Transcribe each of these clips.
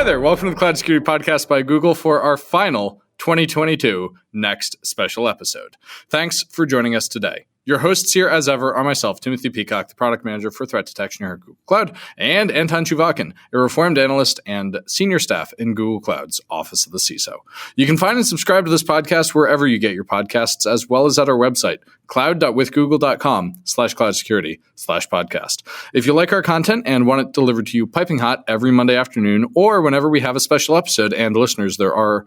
Hi there. Welcome to the Cloud Security Podcast by Google for our final 2022 Next special episode. Thanks for joining us today. Your hosts here, as ever, are myself, Timothy Peacock, the Product Manager for Threat Detection here at Google Cloud, and Anton Chuvakin, a Reformed Analyst and Senior Staff in Google Cloud's Office of the CISO. You can find and subscribe to this podcast wherever you get your podcasts, as well as at our website, cloud.withgoogle.com/cloudsecurity/podcast. If you like our content and want it delivered to you piping hot every Monday afternoon, or whenever we have a special episode, and listeners, there are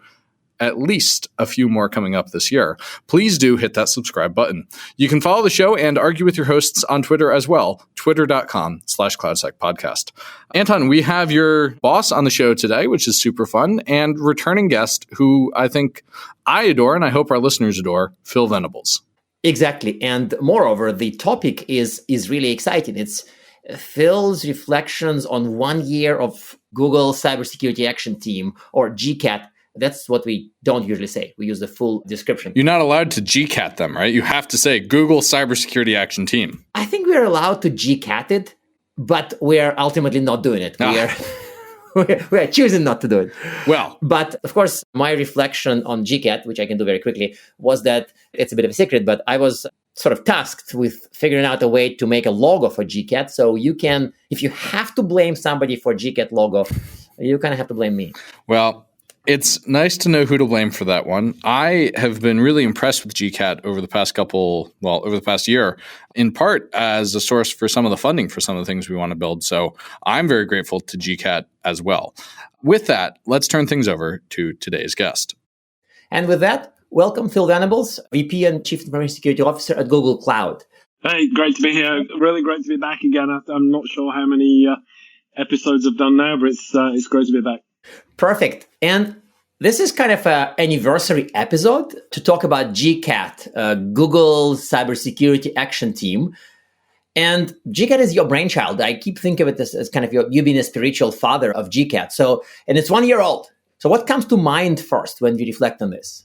at least a few more coming up this year, please do hit that subscribe button. You can follow the show and argue with your hosts on Twitter as well, twitter.com/cloudsecpodcast. Anton, we have your boss on the show today, which is super fun, and returning guest who I think I adore, and I hope our listeners adore, Phil Venables. Exactly. And moreover, the topic is really exciting. It's Phil's reflections on 1 year of Google Cybersecurity Action Team, or GCAT. That's what we don't usually say. We use the full description. You're not allowed to GCAT them, right? You have to say Google Cybersecurity Action Team. I think we're allowed to GCAT it, but we're ultimately not doing it. We are choosing not to do it. Well, but of course, my reflection on GCAT, which I can do very quickly, was that it's a bit of a secret, but I was sort of tasked with figuring out a way to make a logo for GCAT. So you can, if you have to blame somebody for GCAT logo, you kind of have to blame me. Well, it's nice to know who to blame for that one. I have been really impressed with GCAT over the past year, in part as a source for some of the funding for some of the things we want to build. So I'm very grateful to GCAT as well. With that, let's turn things over to today's guest. And with that, welcome Phil Venables, VP and Chief Information Security Officer at Google Cloud. Hey, great to be here. Really great to be back again. I'm not sure how many episodes I've done now, but it's great to be back. Perfect. And this is kind of an anniversary episode to talk about GCAT, Google Cybersecurity Action Team. And GCAT is your brainchild. I keep thinking of it as kind of you being a spiritual father of GCAT. And it's 1 year old. So what comes to mind first when you reflect on this?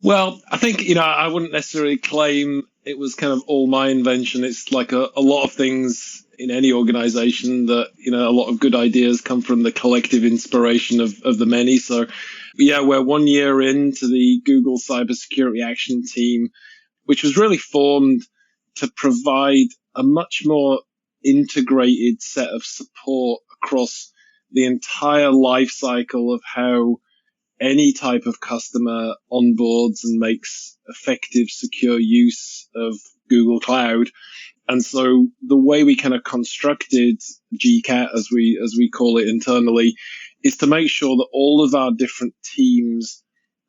Well, I think, I wouldn't necessarily claim it was kind of all my invention. It's like a lot of things in any organization that, a lot of good ideas come from the collective inspiration of the many. So, yeah, we're 1 year into the Google Cybersecurity Action Team, which was really formed to provide a much more integrated set of support across the entire life cycle of how any type of customer onboards and makes effective, secure use of Google Cloud. And so the way we kind of constructed GCAT, as we call it internally, is to make sure that all of our different teams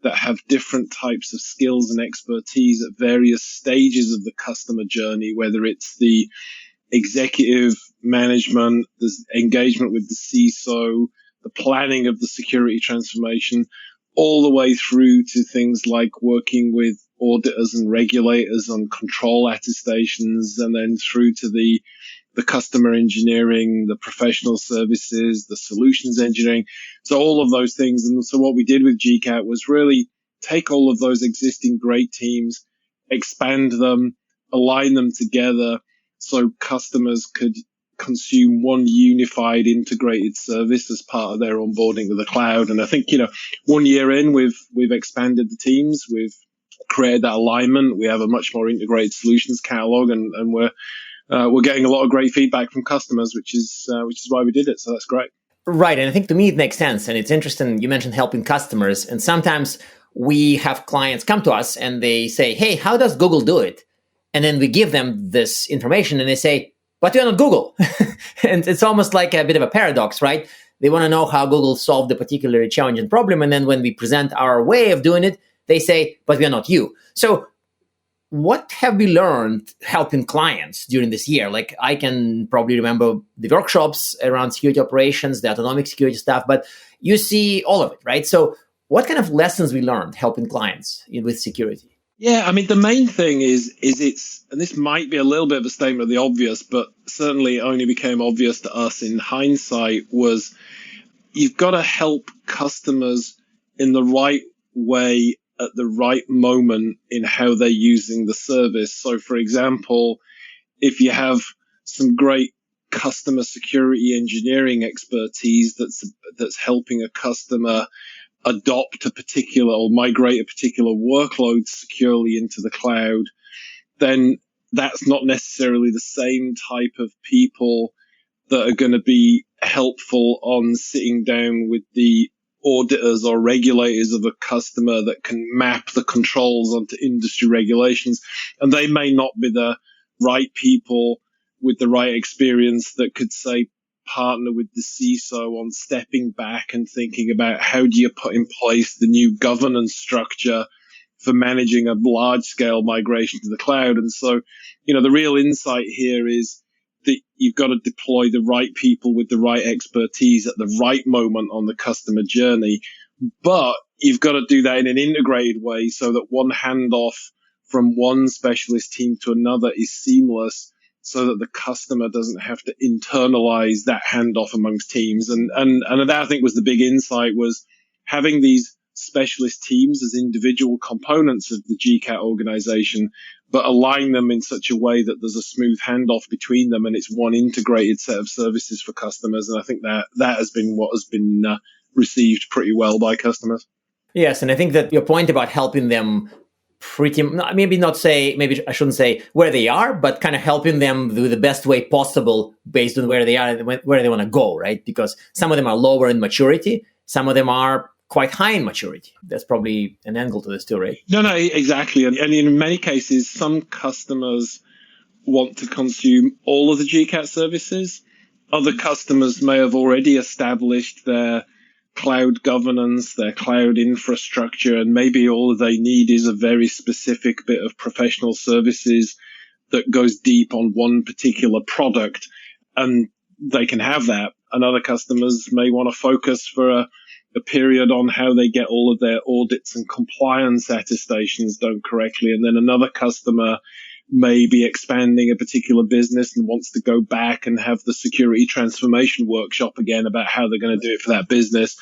that have different types of skills and expertise at various stages of the customer journey, whether it's the executive management, the engagement with the CISO, the planning of the security transformation, all the way through to things like working with auditors and regulators on control attestations, and then through to the customer engineering, the professional services, the solutions engineering. So all of those things. And so what we did with GCAT was really take all of those existing great teams, expand them, align them together so customers could consume one unified integrated service as part of their onboarding with the cloud. And I think, 1 year in, we've expanded the teams, we've created that alignment, we have a much more integrated solutions catalog, and we're getting a lot of great feedback from customers, which is why we did it. So that's great. Right. And I think to me, it makes sense. And it's interesting. You mentioned helping customers. And sometimes we have clients come to us and they say, hey, how does Google do it? And then we give them this information and they say, but we're not Google. And it's almost like a bit of a paradox, right? They want to know how Google solved a particular challenging problem. And then when we present our way of doing it, they say, but we're not you. So what have we learned helping clients during this year? Like, I can probably remember the workshops around security operations, the autonomic security stuff, but you see all of it, right? So what kind of lessons we learned helping clients with security? Yeah, I mean, the main thing is it's, and this might be a little bit of a statement of the obvious, but certainly it only became obvious to us in hindsight, was you've got to help customers in the right way at the right moment in how they're using the service. So, for example, if you have some great customer security engineering expertise that's helping a customer adopt a particular or migrate a particular workload securely into the cloud, then that's not necessarily the same type of people that are going to be helpful on sitting down with the auditors or regulators of a customer that can map the controls onto industry regulations. And they may not be the right people with the right experience that could, say, partner with the CISO on stepping back and thinking about how do you put in place the new governance structure for managing a large-scale migration to the cloud. And so, the real insight here is that you've got to deploy the right people with the right expertise at the right moment on the customer journey. But you've got to do that in an integrated way so that one handoff from one specialist team to another is seamless, so that the customer doesn't have to internalize that handoff amongst teams. And that, I think, was the big insight, was having these specialist teams as individual components of the GCAT organization, but align them in such a way that there's a smooth handoff between them and it's one integrated set of services for customers. And I think that has been what has been received pretty well by customers. Yes, and I think that your point about helping them maybe I shouldn't say where they are, but kind of helping them do the best way possible based on where they are and where they want to go, right? Because some of them are lower in maturity, some of them are quite high in maturity. That's probably an angle to this too, right? No, exactly. And in many cases, some customers want to consume all of the GCAT services. Other customers may have already established their cloud governance, their cloud infrastructure, and maybe all they need is a very specific bit of professional services that goes deep on one particular product, and they can have that. And other customers may want to focus for a period on how they get all of their audits and compliance attestations done correctly. And then another customer may be expanding a particular business and wants to go back and have the security transformation workshop again about how they're going to do it for that business.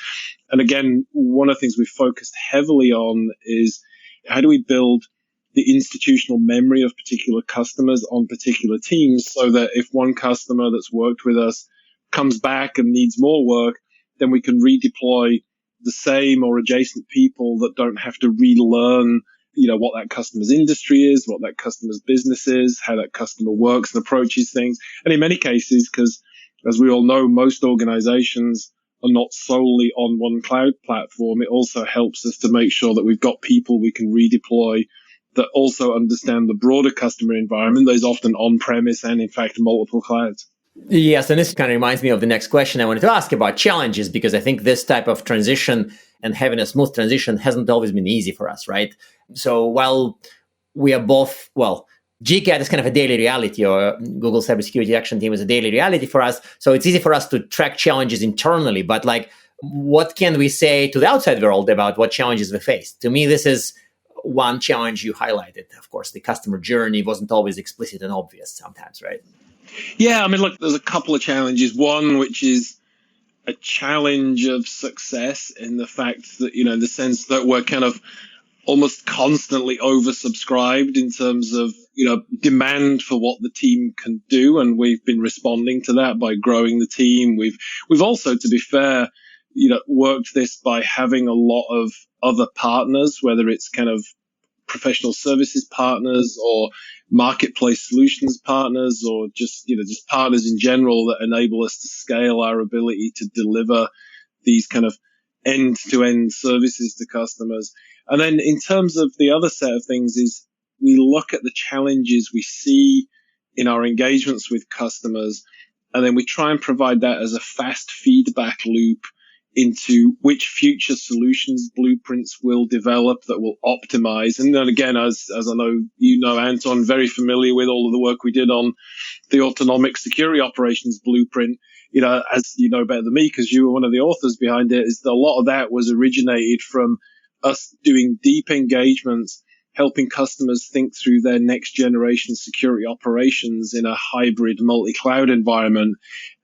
And again, one of the things we focused heavily on is how do we build the institutional memory of particular customers on particular teams, so that if one customer that's worked with us comes back and needs more work, then we can redeploy the same or adjacent people that don't have to relearn, what that customer's industry is, what that customer's business is, how that customer works and approaches things. And in many cases, because as we all know, most organizations are not solely on one cloud platform, it also helps us to make sure that we've got people we can redeploy that also understand the broader customer environment. There's often on-premise and, in fact, multiple clouds. Yes, and this kind of reminds me of the next question I wanted to ask about challenges, because I think this type of transition and having a smooth transition hasn't always been easy for us, right? So while we are both, GCAT is kind of a daily reality, or Google Cybersecurity Action Team is a daily reality for us. So it's easy for us to track challenges internally, but what can we say to the outside world about what challenges we face? To me, this is one challenge you highlighted. Of course, the customer journey wasn't always explicit and obvious sometimes, right? Yeah, look, there's a couple of challenges. One, which is a challenge of success in the fact that, in the sense that we're kind of almost constantly oversubscribed in terms of, demand for what the team can do. And we've been responding to that by growing the team. We've also, to be fair, worked this by having a lot of other partners, whether it's kind of professional services partners or marketplace solutions partners, or just partners in general that enable us to scale our ability to deliver these kind of end-to-end services to customers. And then in terms of the other set of things is we look at the challenges we see in our engagements with customers, and then we try and provide that as a fast feedback loop into which future solutions blueprints will develop that will optimize. And then again, as I know, Anton, very familiar with all of the work we did on the autonomic security operations blueprint. As you know better than me, because you were one of the authors behind it, is that a lot of that was originated from us doing deep engagements, helping customers think through their next generation security operations in a hybrid multi-cloud environment,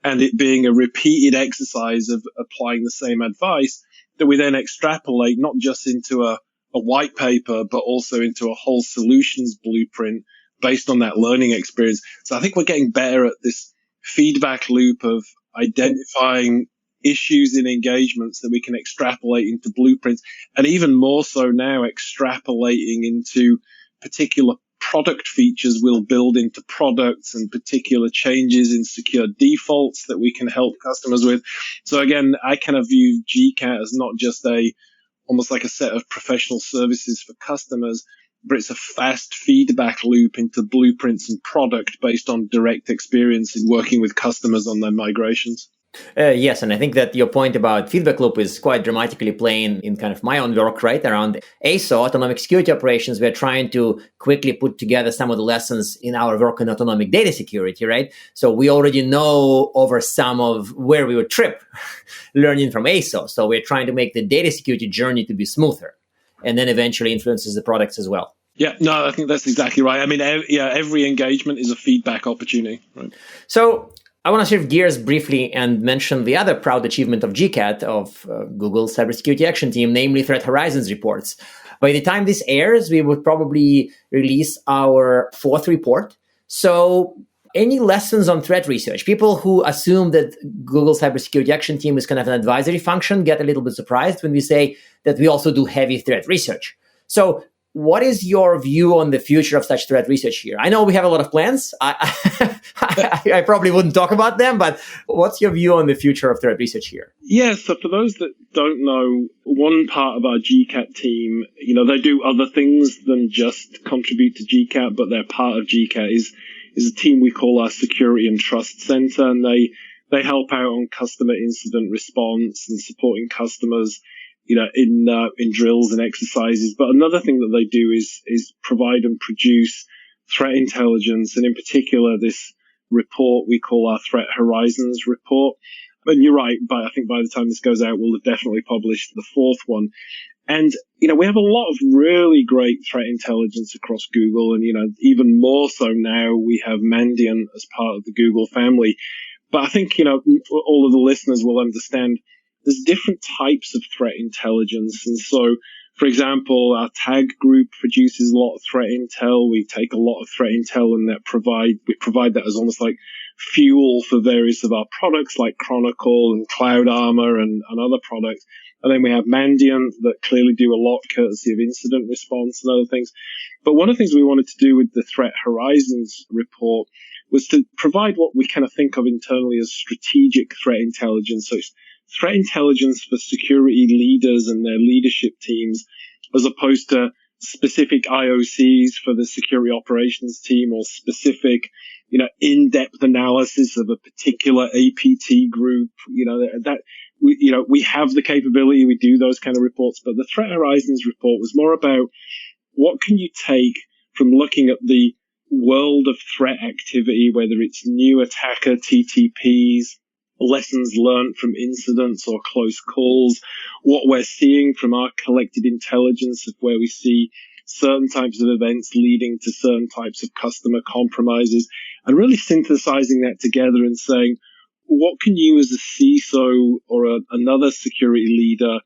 and it being a repeated exercise of applying the same advice that we then extrapolate not just into a white paper, but also into a whole solutions blueprint based on that learning experience. So I think we're getting better at this feedback loop of identifying issues in engagements that we can extrapolate into blueprints, and even more so now extrapolating into particular product features we'll build into products and particular changes in secure defaults that we can help customers with. So again, I kind of view GCAT as not just almost like a set of professional services for customers, but it's a fast feedback loop into blueprints and product based on direct experience in working with customers on their migrations. Yes, and I think that your point about feedback loop is quite dramatically playing in kind of my own work, right? Around ASO, autonomic security operations, we're trying to quickly put together some of the lessons in our work on autonomic data security, right? So we already know over some of where we would trip learning from ASO. So we're trying to make the data security journey to be smoother, and then eventually influences the products as well. Yeah, no, I think that's exactly right. I mean, every engagement is a feedback opportunity, right? So I want to shift gears briefly and mention the other proud achievement of GCAT, of Google's Cybersecurity Action Team, namely Threat Horizons reports. By the time this airs, we would probably release our 4th report. So any lessons on threat research? People who assume that Google Cybersecurity Action Team is kind of an advisory function get a little bit surprised when we say that we also do heavy threat research. So what is your view on the future of such threat research here? I know we have a lot of plans. I probably wouldn't talk about them, but what's your view on the future of threat research here? Yeah, so for those that don't know, one part of our GCAT team, they do other things than just contribute to GCAT, but they're part of GCAT is a team we call our Security and Trust Center, and they help out on customer incident response and supporting customers in drills and exercises. But another thing that they do is provide and produce threat intelligence, and in particular, this report we call our Threat Horizons report. And you're right, I think by the time this goes out, we'll have definitely published the 4th one. And, we have a lot of really great threat intelligence across Google. And, even more so now, we have Mandiant as part of the Google family. But I think, all of the listeners will understand there's different types of threat intelligence. And so, for example, our tag group produces a lot of threat intel. We take a lot of threat intel and we provide that as almost like fuel for various of our products like Chronicle and Cloud Armor and other products. And then we have Mandiant that clearly do a lot courtesy of incident response and other things. But one of the things we wanted to do with the Threat Horizons report was to provide what we kind of think of internally as strategic threat intelligence. So it's threat intelligence for security leaders and their leadership teams, as opposed to specific IOCs for the security operations team or specific, in-depth analysis of a particular APT group. We have the capability, we do those kind of reports, but the Threat Horizons report was more about what can you take from looking at the world of threat activity, whether it's new attacker TTPs, lessons learned from incidents or close calls, what we're seeing from our collected intelligence of where we see certain types of events leading to certain types of customer compromises, and really synthesizing that together and saying, what can you as a CISO or another security leader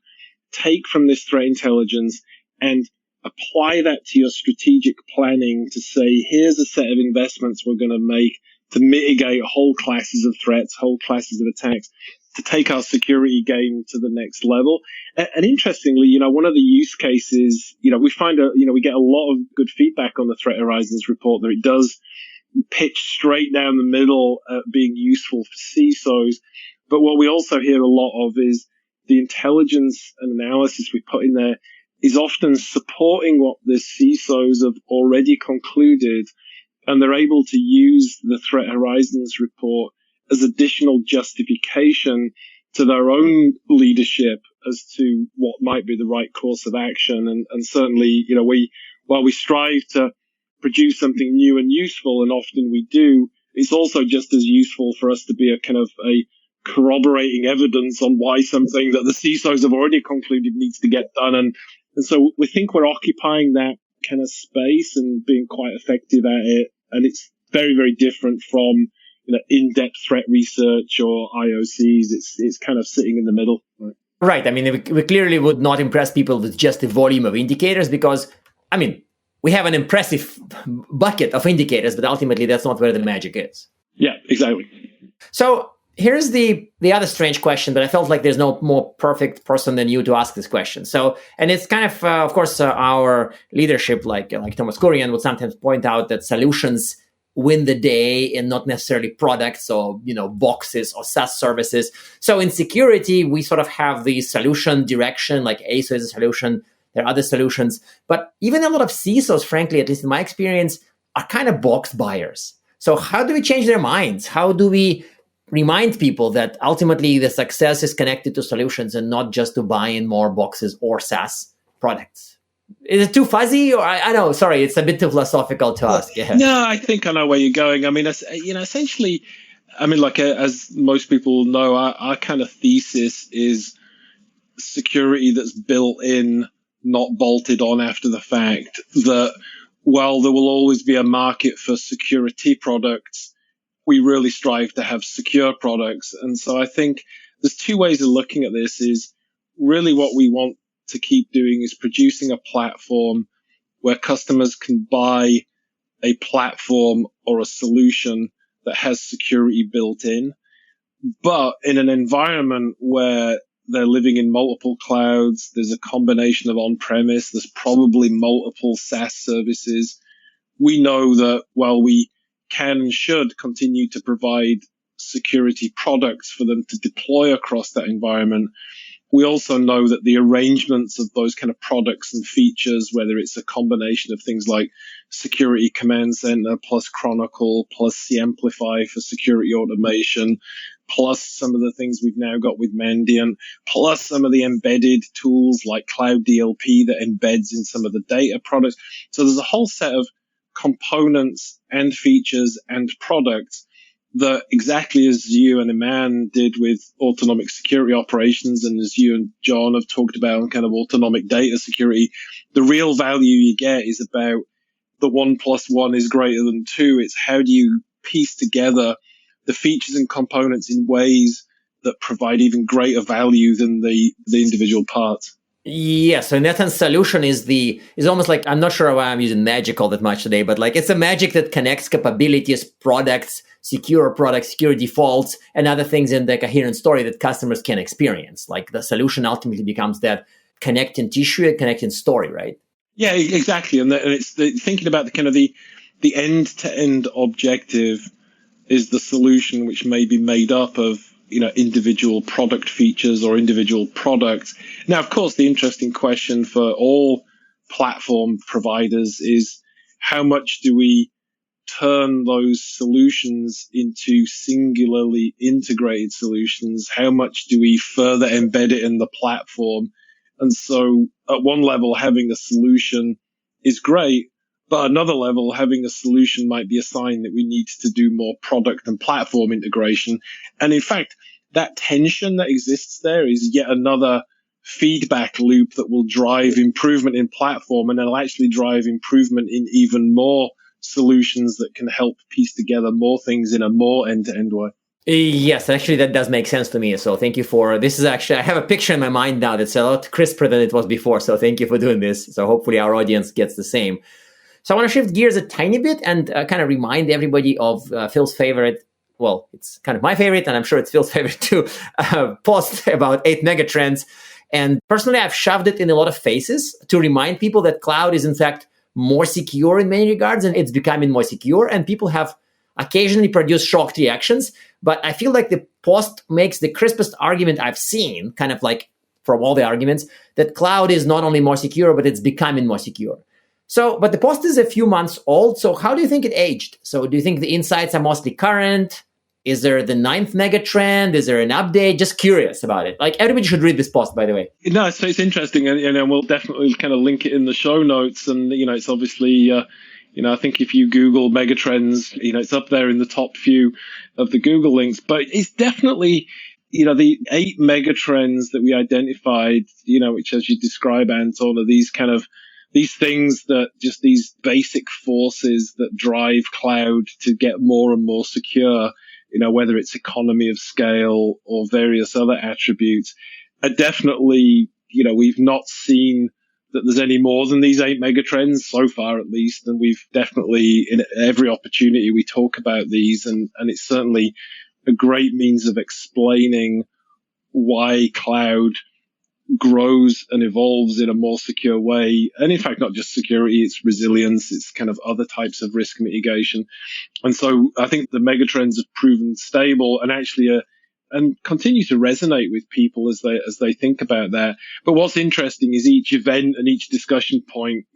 take from this threat intelligence and apply that to your strategic planning to say, here's a set of investments we're going to make to mitigate whole classes of threats, whole classes of attacks, to take our security game to the next level. And interestingly, one of the use cases, we find we get a lot of good feedback on the Threat Horizons report that it does pitch straight down the middle at being useful for CISOs. But what we also hear a lot of is the intelligence and analysis we put in there is often supporting what the CISOs have already concluded, and they're able to use the Threat Horizons report as additional justification to their own leadership as to what might be the right course of action. And certainly, while we strive to produce something new and useful, and often we do, it's also just as useful for us to be a kind of a corroborating evidence on why something that the CISOs have already concluded needs to get done. And so we think we're occupying that kind of space and being quite effective at it. And it's very, very different from in-depth threat research or IOCs. It's kind of sitting in the middle. Right. I mean, we clearly would not impress people with just the volume of indicators because, we have an impressive bucket of indicators, but ultimately that's not where the magic is. Yeah, exactly. So here's the other strange question, but I felt like there's no more perfect person than you to ask this question. So, and it's kind of course, our leadership, like Thomas Kurian, would sometimes point out that solutions win the day and not necessarily products or boxes or SaaS services. So in security, we sort of have the solution direction, like ASO is a solution. There are other solutions, but even a lot of CISOs, frankly, at least in my experience, are kind of box buyers. So how do we change their minds? How do we remind people that ultimately the success is connected to solutions and not just to buying more boxes or SaaS products? Is it too fuzzy? Or I know, sorry, it's a bit too philosophical to ask. Yeah. No, I think I know where you're going. I mean, essentially, as most people know, our kind of thesis is security that's built in, not bolted on after the fact. That while there will always be a market for security products, we really strive to have secure products. And so I think there's two ways of looking at this. Is really what we want to keep doing is producing a platform where customers can buy a platform or a solution that has security built in, but in an environment where they're living in multiple clouds, there's a combination of on-premise, there's probably multiple SaaS services. We know that while we can and should continue to provide security products for them to deploy across that environment, we also know that the arrangements of those kind of products and features, whether it's a combination of things like Security Command Center plus Chronicle plus Amplify for security automation, plus some of the things we've now got with Mandiant, plus some of the embedded tools like Cloud DLP that embeds in some of the data products. So there's a whole set of components and features and products that, exactly as you and Iman did with autonomic security operations, and as you and John have talked about on kind of autonomic data security, the real value you get is about the 1 + 1 is greater than 2. It's how do you piece together the features and components in ways that provide even greater value than the individual parts. Yes, so in that sense, solution is almost like, I'm not sure why I'm using magic all that much today, but like it's a magic that connects capabilities, products, secure defaults, and other things in the coherent story that customers can experience. Like the solution ultimately becomes that connecting tissue and connecting story, right? Yeah, exactly. And it's thinking about the kind of the end-to-end objective is the solution, which may be made up of individual product features or individual products. Now, of course, the interesting question for all platform providers is how much do we turn those solutions into singularly integrated solutions? How much do we further embed it in the platform? And so at one level, having a solution is great, but another level, having a solution might be a sign that we need to do more product and platform integration. And in fact, that tension that exists there is yet another feedback loop that will drive improvement in platform, and it'll actually drive improvement in even more solutions that can help piece together more things in a more end-to-end way. Yes, actually, that does make sense to me. So thank you for this. Is actually, I have a picture in my mind now that's a lot crisper than it was before. So thank you for doing this. So hopefully our audience gets the same. So I want to shift gears a tiny bit and kind of remind everybody of Phil's favorite. Well, it's kind of my favorite, and I'm sure it's Phil's favorite too, post about 8 megatrends. And personally, I've shoved it in a lot of faces to remind people that cloud is in fact more secure in many regards, and it's becoming more secure. And people have occasionally produced shocked reactions, but I feel like the post makes the crispest argument I've seen, kind of like from all the arguments, that cloud is not only more secure, but it's becoming more secure. So, but the post is a few months old. So how do you think it aged? So do you think the insights are mostly current? Is there the 9th mega trend? Is there an update? Just curious about it. Like everybody should read this post, by the way. No, so it's interesting, and we'll definitely kind of link it in the show notes. And it's obviously, I think if you Google megatrends, it's up there in the top few of the Google links. But it's definitely, the 8 megatrends that we identified, which, as you describe, Anton, are these things that just these basic forces that drive cloud to get more and more secure, whether it's economy of scale or various other attributes, are definitely, we've not seen that there's any more than these 8 megatrends so far, at least. And we've definitely, in every opportunity, we talk about these, and it's certainly a great means of explaining why cloud grows and evolves in a more secure way. And in fact, not just security, it's resilience, it's kind of other types of risk mitigation. And so I think the megatrends have proven stable and actually and continue to resonate with people as they think about that. But what's interesting is each event and each discussion point,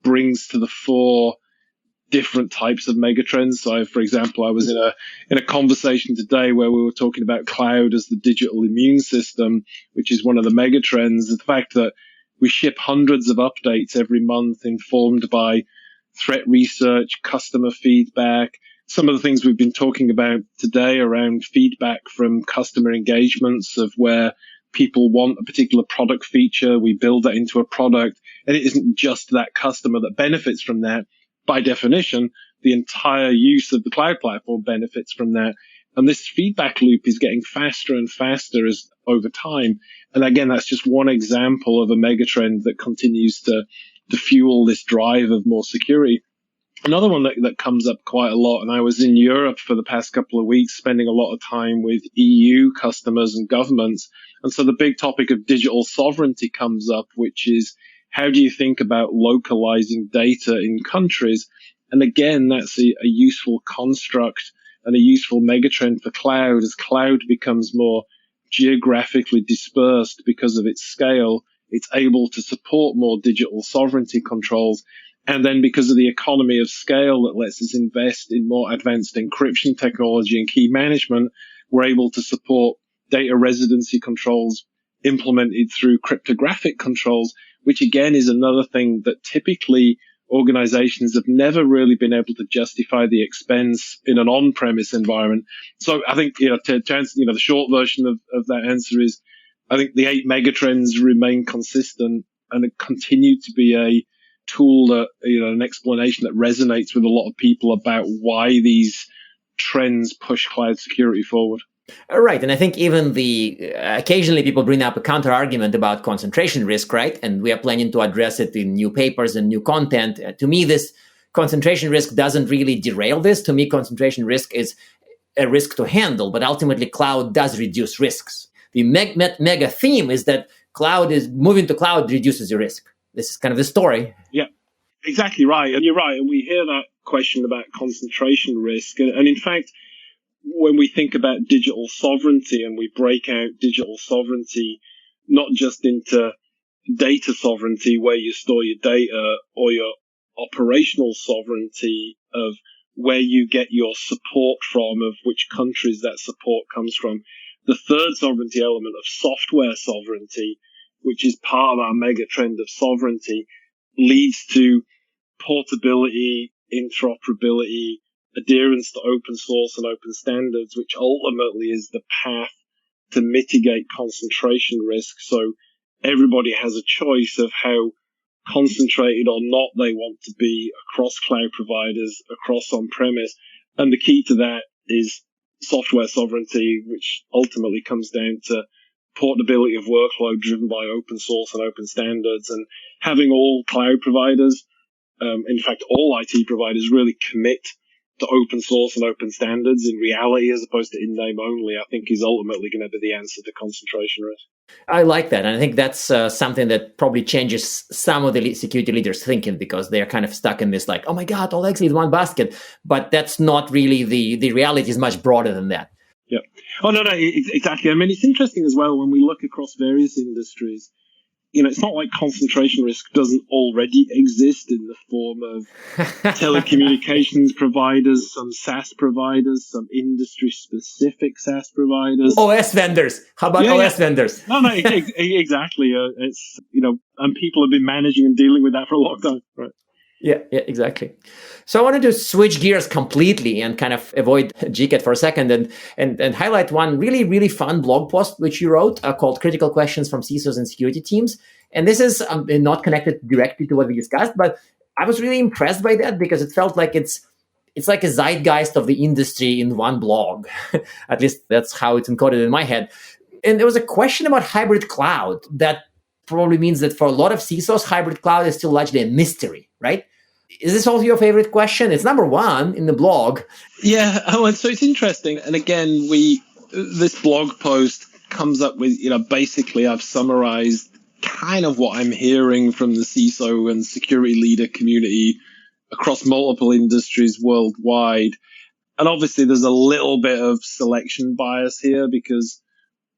brings to the fore different types of megatrends. So, for example, I was in a conversation today where we were talking about cloud as the digital immune system, which is one of the megatrends. The fact that we ship hundreds of updates every month informed by threat research, customer feedback, some of the things we've been talking about today around feedback from customer engagements of where people want a particular product feature. We build that into a product, and it isn't just that customer that benefits from that. By definition, the entire use of the cloud platform benefits from that. And this feedback loop is getting faster and faster over time. And again, that's just one example of a megatrend that continues to fuel this drive of more security. Another one that comes up quite a lot, and I was in Europe for the past couple of weeks, spending a lot of time with EU customers and governments. And so the big topic of digital sovereignty comes up, which is, how do you think about localizing data in countries? And again, that's a useful construct and a useful megatrend for cloud. As cloud becomes more geographically dispersed because of its scale, it's able to support more digital sovereignty controls. And then because of the economy of scale that lets us invest in more advanced encryption technology and key management, we're able to support data residency controls implemented through cryptographic controls, which again is another thing that typically organizations have never really been able to justify the expense in an on-premise environment. So I think, to answer, the short version of that answer is, I think the 8 megatrends remain consistent and continue to be a tool that, an explanation that resonates with a lot of people about why these trends push cloud security forward. Right. And I think even occasionally people bring up a counter argument about concentration risk, right? And we are planning to address it in new papers and new content. To me, this concentration risk doesn't really derail this. To me, concentration risk is a risk to handle, but ultimately cloud does reduce risks. The mega theme is that moving to cloud reduces your risk. This is kind of the story. Yeah, exactly right. And you're right. And we hear that question about concentration risk. And in fact, when we think about digital sovereignty and we break out digital sovereignty, not just into data sovereignty where you store your data or your operational sovereignty of where you get your support from, of which countries that support comes from. The third sovereignty element of software sovereignty, which is part of our mega trend of sovereignty, leads to portability, interoperability, adherence to open source and open standards, which ultimately is the path to mitigate concentration risk. So everybody has a choice of how concentrated or not they want to be across cloud providers, across on-premise. And the key to that is software sovereignty, which ultimately comes down to portability of workload driven by open source and open standards, and having all cloud providers, in fact, all IT providers really commit to open source and open standards in reality as opposed to in name only, I think is ultimately going to be the answer to concentration risk. I like that. And I think that's something that probably changes some of the security leaders' thinking, because they're kind of stuck in this like, oh my God, all eggs in one basket. But that's not really the reality is much broader than that. Yeah. Oh, no, exactly. I mean, it's interesting as well when we look across various industries. It's not like concentration risk doesn't already exist in the form of telecommunications providers, some SaaS providers, some industry-specific SaaS providers. OS vendors. How about OS vendors? No, exactly. It's, and people have been managing and dealing with that for a long time. Right. Yeah, exactly. So I wanted to switch gears completely and kind of avoid GCAT for a second and highlight one really, really fun blog post which you wrote called Critical Questions from CISOs and Security Teams. And this is not connected directly to what we discussed, but I was really impressed by that because it felt like it's like a zeitgeist of the industry in one blog. At least that's how it's encoded in my head. And there was a question about hybrid cloud that probably means that for a lot of CISOs, hybrid cloud is still largely a mystery, right? Is this also your favorite question? It's number one in the blog. Yeah, and so it's interesting. And again, this blog post comes up with, basically I've summarized kind of what I'm hearing from the CISO and security leader community across multiple industries worldwide. And obviously there's a little bit of selection bias here, because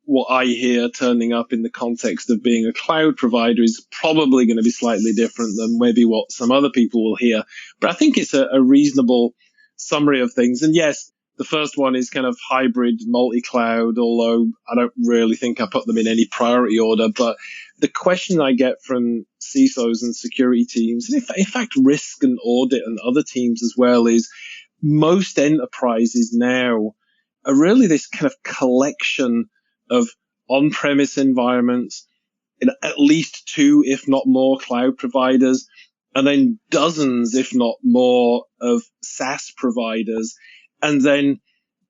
what I hear turning up in the context of being a cloud provider is probably going to be slightly different than maybe what some other people will hear. But I think it's a reasonable summary of things. And yes, the first one is kind of hybrid multi-cloud, although I don't really think I put them in any priority order. But the question I get from CISOs and security teams, and in fact risk and audit and other teams as well, is most enterprises now are really this kind of collection of on-premise environments, in at least 2, if not more, cloud providers, and then dozens, if not more, of SaaS providers, and then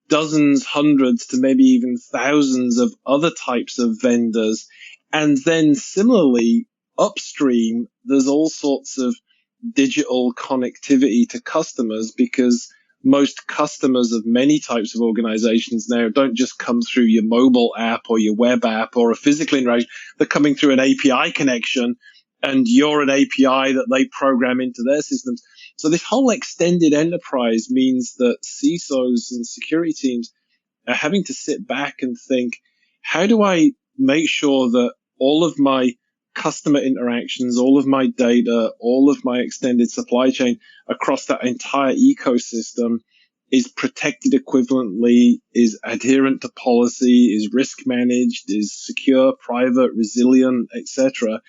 dozens, hundreds, to maybe even thousands of other types of vendors. And then similarly, upstream, there's all sorts of digital connectivity to customers, because most customers of many types of organizations now don't just come through your mobile app or your web app or a physical interaction. They're coming through an API connection, and you're an API that they program into their systems. So this whole extended enterprise means that CISOs and security teams are having to sit back and think, how do I make sure that all of my customer interactions, all of my data, all of my extended supply chain across that entire ecosystem is protected equivalently, is adherent to policy, is risk managed, is secure, private, resilient, etc.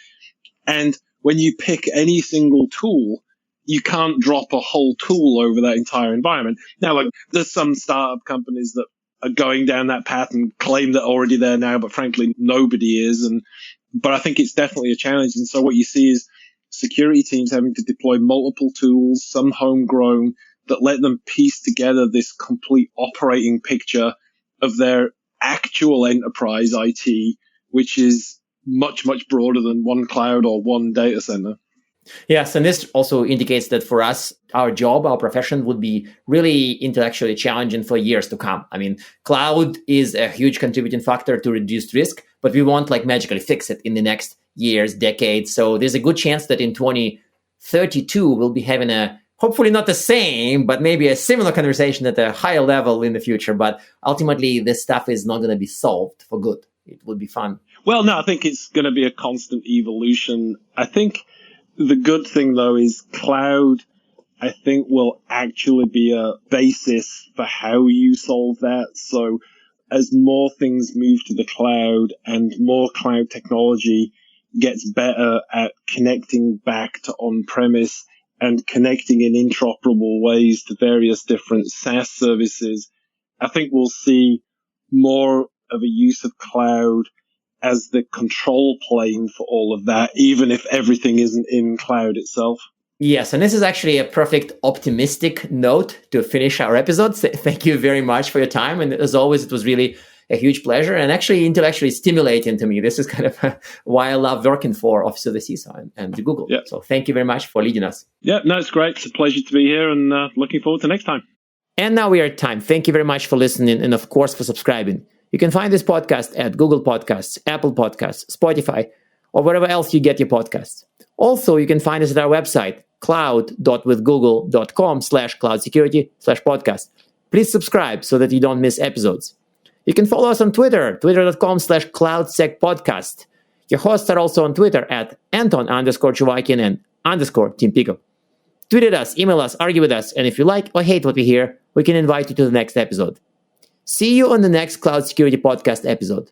And when you pick any single tool, you can't drop a whole tool over that entire environment. Now, like, there's some startup companies that are going down that path and claim that already there now, but frankly, nobody is. But I think it's definitely a challenge. And so what you see is security teams having to deploy multiple tools, some homegrown, that let them piece together this complete operating picture of their actual enterprise IT, which is much, much broader than one cloud or one data center. Yes, and this also indicates that for us, our job, our profession would be really intellectually challenging for years to come. I mean, cloud is a huge contributing factor to reduced risk, but we won't magically fix it in the next years, decades. So there's a good chance that in 2032, we'll be having hopefully not the same, but maybe a similar conversation at a higher level in the future. But ultimately, this stuff is not going to be solved for good. It would be fun. Well, no, I think it's going to be a constant evolution. I think the good thing, though, is cloud, I think, will actually be a basis for how you solve that. So as more things move to the cloud and more cloud technology gets better at connecting back to on-premise and connecting in interoperable ways to various different SaaS services, I think we'll see more of a use of cloud as the control plane for all of that, even if everything isn't in cloud itself. Yes, and this is actually a perfect optimistic note to finish our episode. Thank you very much for your time. And as always, it was really a huge pleasure and actually intellectually stimulating to me. This is kind of why I love working for Office of the CISO and Google. Yeah. So thank you very much for leading us. Yeah, no, it's great. It's a pleasure to be here, and looking forward to next time. And now we are at time. Thank you very much for listening and, of course, for subscribing. You can find this podcast at Google Podcasts, Apple Podcasts, Spotify, or wherever else you get your podcasts. Also, you can find us at our website, cloud.withgoogle.com/cloudsecurity/podcast. Please subscribe so that you don't miss episodes. You can follow us on Twitter, twitter.com/cloudsecpodcast. Your hosts are also on Twitter at Anton_Chuvakin and _Team Pico. Tweet at us, email us, argue with us, and if you like or hate what we hear, we can invite you to the next episode. See you on the next Cloud Security Podcast episode.